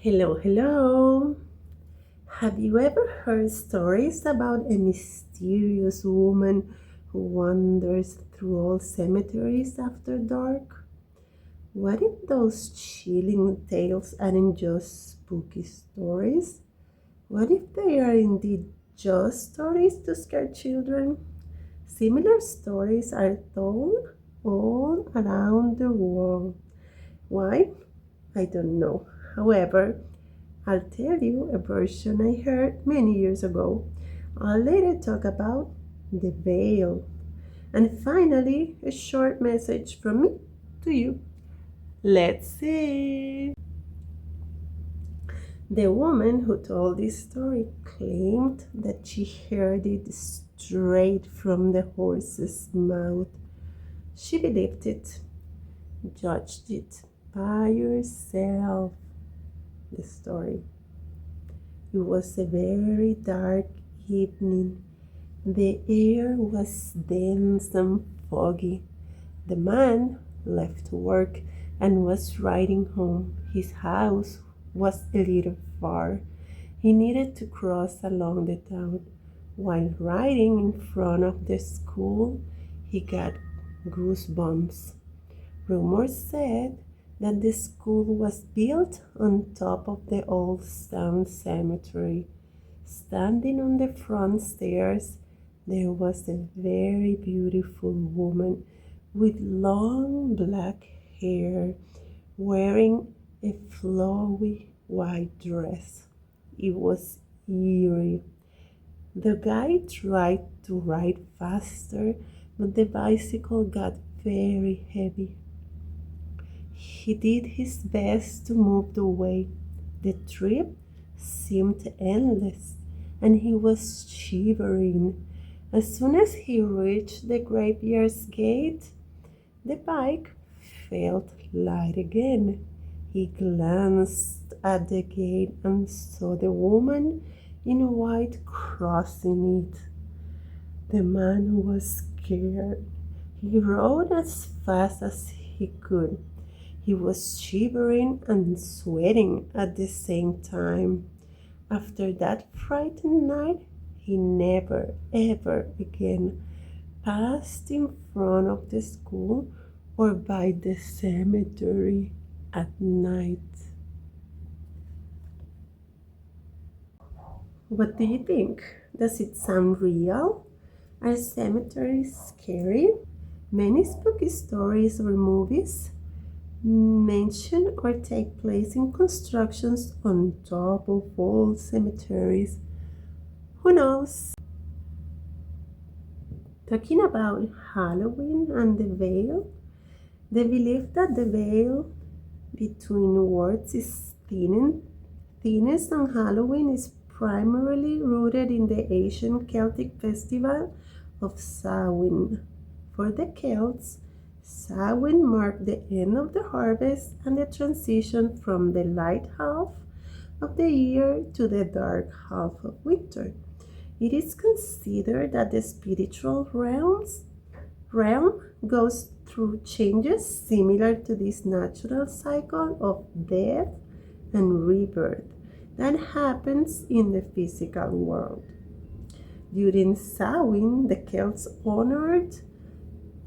Hello, hello. Have you ever heard stories about a mysterious woman who wanders through old cemeteries after dark? What if those chilling tales aren't just spooky stories? What if they are indeed just stories to scare children? Similar stories are told all around the world. Why? I don't know. However, I'll tell you a version I heard many years ago. I'll later talk about the veil. And finally, a short message from me to you. Let's see. The woman who told this story claimed that she heard it straight from the horse's mouth. She believed it, judged it by yourself. The story. It was a very dark evening. The air was dense and foggy. The man left work and was riding home. His house was a little far. He needed to cross along the town. While riding in front of the school, he got goosebumps. Rumors said that the school was built on top of the old stone cemetery. Standing on the front stairs, there was a very beautiful woman with long black hair, wearing a flowy white dress. It was eerie. The guy tried to ride faster, but the bicycle got very heavy. He did his best to move the way. The trip seemed endless, and he was shivering. As soon as he reached the graveyard's gate, the bike felt light again. He glanced at the gate and saw the woman in white crossing it. The man was scared. He rode as fast as he could. He was shivering and sweating at the same time. After that frightened night, he never ever again passed in front of the school or by the cemetery at night. What do you think? Does it sound real? Are cemeteries scary? Many spooky stories or movies mention or take place in constructions on top of old cemeteries. Who knows? Talking about Halloween and the veil, the belief that the veil between words is thinnest on Halloween is primarily rooted in the ancient Celtic festival of Samhain. For the Celts, Samhain marked the end of the harvest and the transition from the light half of the year to the dark half of winter. It is considered that the spiritual realm goes through changes similar to this natural cycle of death and rebirth that happens in the physical world. During Samhain, the Celts honored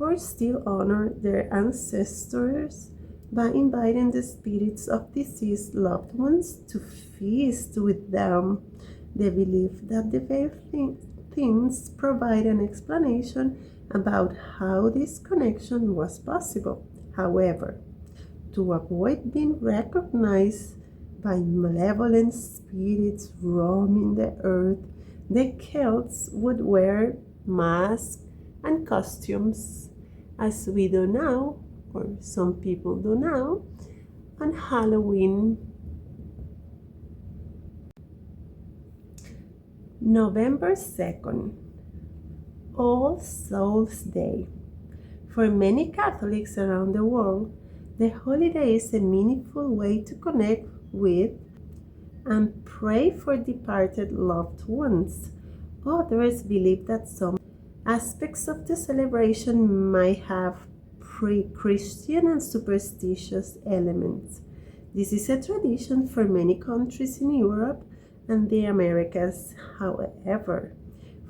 or still honor their ancestors by inviting the spirits of deceased loved ones to feast with them. They believe that the veiled things provide an explanation about how this connection was possible. However, to avoid being recognized by malevolent spirits roaming the earth, the Celts would wear masks and costumes, as we do now, or some people do now, on Halloween. November 2nd, All Souls Day. For many Catholics around the world, the holiday is a meaningful way to connect with and pray for departed loved ones. Others believe that some aspects of the celebration might have pre-Christian and superstitious elements. This is a tradition for many countries in Europe and the Americas. However,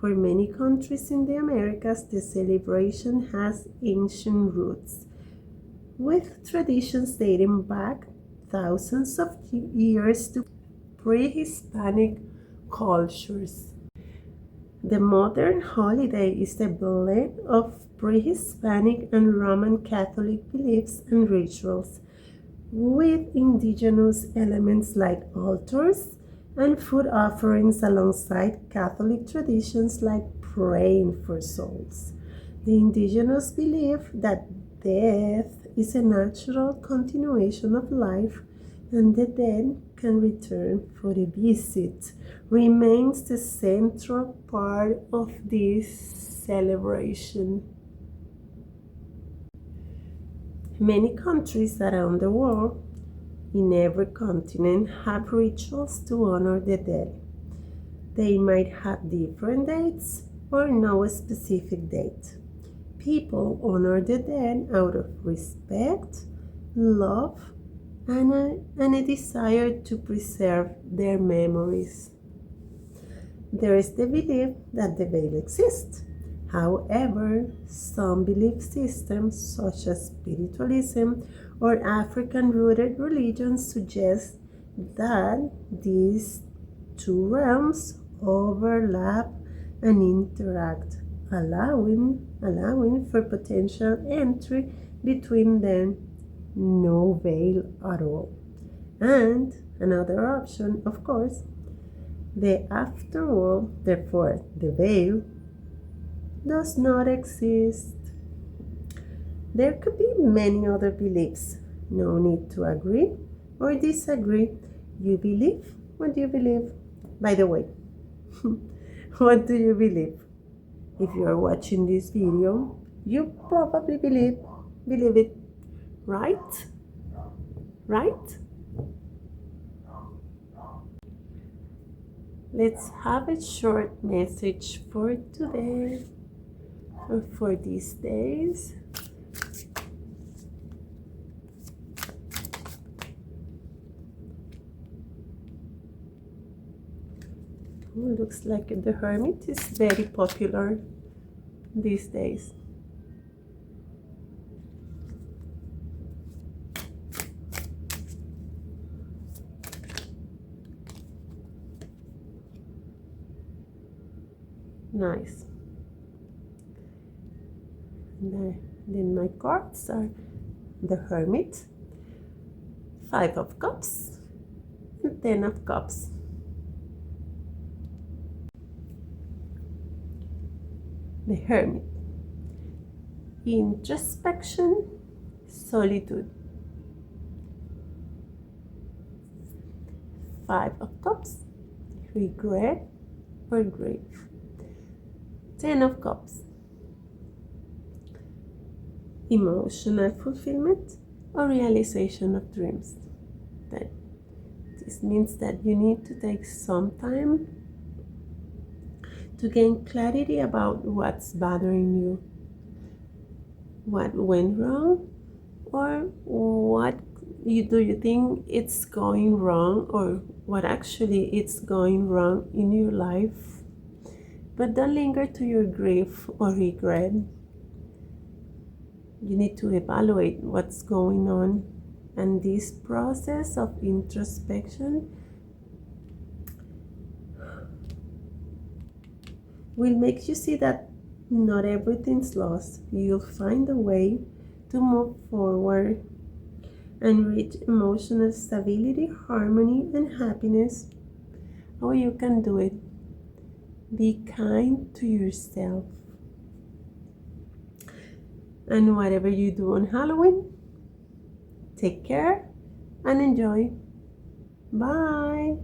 for many countries in the Americas, the celebration has ancient roots, with traditions dating back thousands of years to pre-Hispanic cultures. The modern holiday is a blend of pre-Hispanic and Roman Catholic beliefs and rituals, with indigenous elements like altars and food offerings alongside Catholic traditions like praying for souls. The indigenous belief that death is a natural continuation of life and the dead can return for a visit remains the central part of this celebration. Many countries around the world, in every continent, have rituals to honor the dead. They might have different dates or no specific date. People honor the dead out of respect, love, and a desire to preserve their memories. There is the belief that the veil exists. However, some belief systems, such as spiritualism or African-rooted religions, suggest that these two realms overlap and interact, allowing for potential entry between them, no veil at all. And another option, of course, the afterworld, therefore the veil, does not exist. There could be many other beliefs. No need to agree or disagree. You believe what you believe. By the way, what do you believe? If you are watching this video, you probably believe it, right? Right? Let's have a short message for today or for these days. Oh, looks like the Hermit is very popular these days. Nice. Then my cards are the Hermit, 5 of Cups, and 10 of Cups. The Hermit. Introspection, solitude. 5 of Cups, regret or grief. 10 of Cups, emotional fulfillment or realization of dreams. This means that you need to take some time to gain clarity about what's bothering you, what went wrong, or what you think it's going wrong, or what actually it's going wrong in your life. But don't linger to your grief or regret. You need to evaluate what's going on, and this process of introspection will make you see that not everything's lost. You'll find a way to move forward and reach emotional stability, harmony, and happiness. Oh, you can do it. Be kind to yourself. And whatever you do on Halloween, take care and enjoy. Bye.